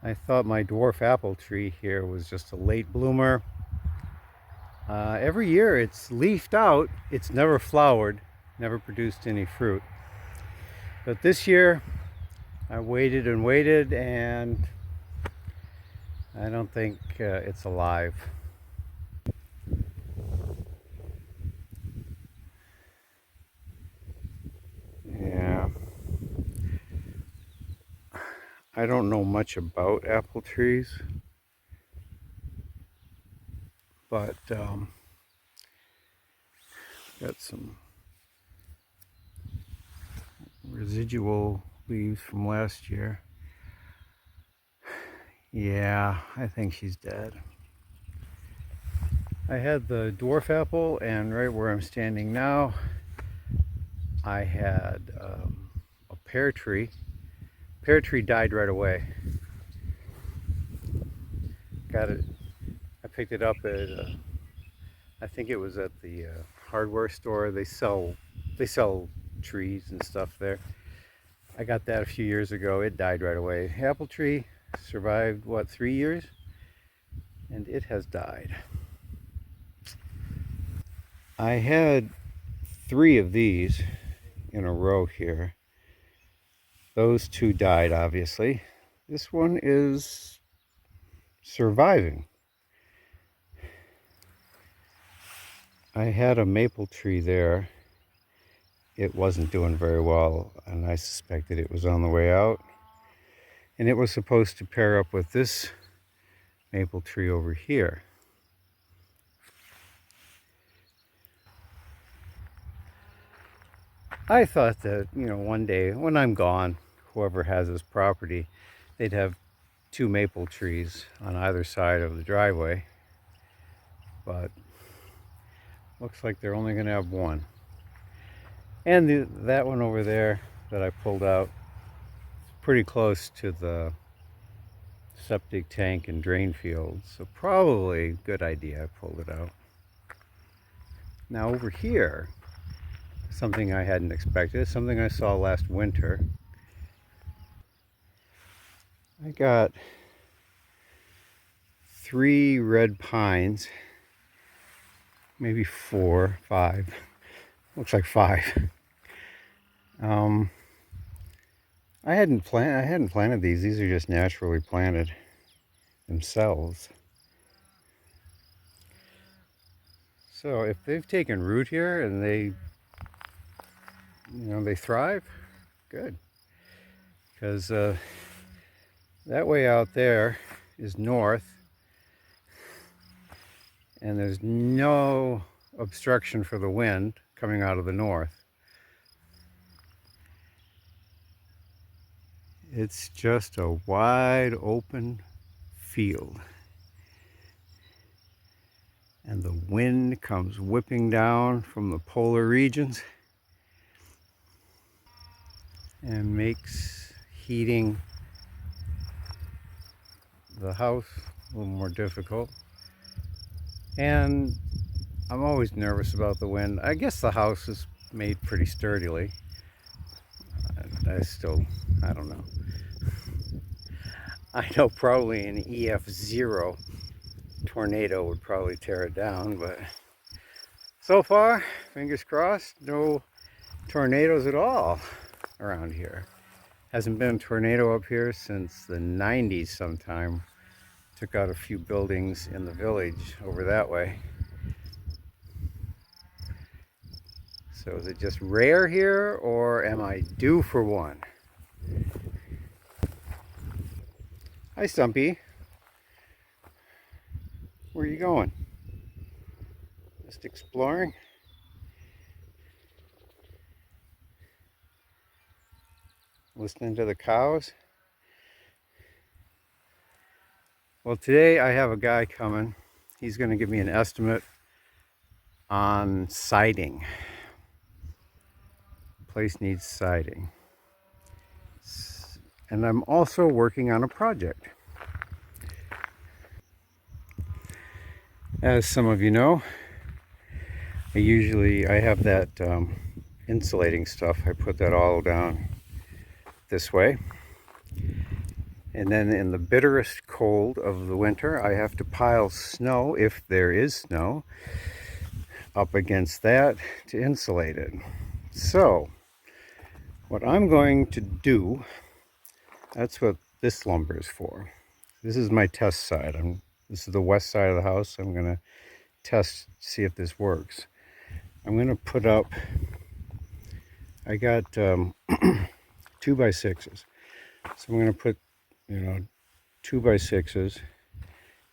I thought my dwarf apple tree here was just a late bloomer. Every year it's leafed out. It's never flowered, never produced any fruit. But this year I waited and waited, and I don't think it's alive. Yeah. I don't know much about apple trees, but got some residual leaves from last year. Yeah, I think she's dead. I had the dwarf apple, and right where I'm standing now, I had a pear tree. Pear tree died right away. Got it. I picked it up at I think it was at the hardware store. They sell trees and stuff there. I got that a few years ago. It died right away. Apple tree survived, what, 3 years? And it has died. I had 3 of these in a row here. Those 2 died, obviously. This one is surviving. I had a maple tree there. It wasn't doing very well, and I suspected it was on the way out. And it was supposed to pair up with this maple tree over here. I thought that, one day when I'm gone, whoever has this property, they'd have 2 maple trees on either side of the driveway. But looks like they're only going to have 1. And that one over there that I pulled out, pretty close to the septic tank and drain field, so probably a good idea I pulled it out. Now over here, something I hadn't expected, something I saw last winter. I got 3 red pines, maybe 4, 5, looks like 5. I hadn't planted these. These are just naturally planted themselves. So if they've taken root here and they thrive, good. Because that way out there is north, and there's no obstruction for the wind coming out of the north. It's just a wide open field. And the wind comes whipping down from the polar regions and makes heating the house a little more difficult. And I'm always nervous about the wind. I guess the house is made pretty sturdily. I don't know. I know probably an EF0 tornado would probably tear it down, but so far, fingers crossed, no tornadoes at all around here. Hasn't been a tornado up here since the 90s sometime. Took out a few buildings in the village over that way. So is it just rare here, or am I due for one? Hi, Stumpy. Where are you going? Just exploring? Listening to the cows? Well, today I have a guy coming. He's going to give me an estimate on siding. The place needs siding. And I'm also working on a project. As some of you know, I have that insulating stuff. I put that all down this way. And then in the bitterest cold of the winter, I have to pile snow, if there is snow, up against that to insulate it. So, what I'm going to do, that's what this lumber is for. This is my test side. This is the west side of the house. I'm going to test, see if this works. I'm going to put up, I got 2x6s. So I'm going to put, 2x6s,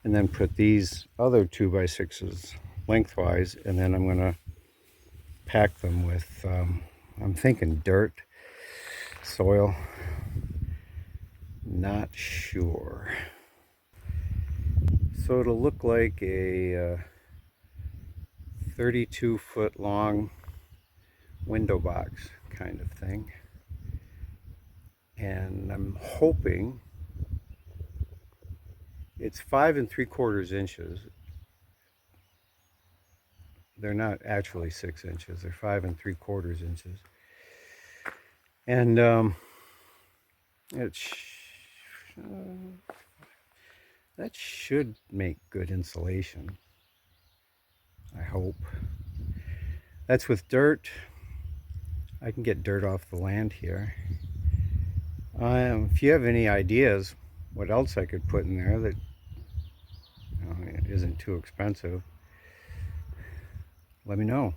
and then put these other 2x6s lengthwise, and then I'm going to pack them with, I'm thinking dirt, soil, not sure. So it'll look like a 32-foot long window box kind of thing. And I'm hoping it's 5 3/4 inches. They're not actually 6 inches, they're 5 3/4 inches. And that should make good insulation, I hope. That's with dirt. I can get dirt off the land here. If you have any ideas what else I could put in there that it isn't too expensive, let me know.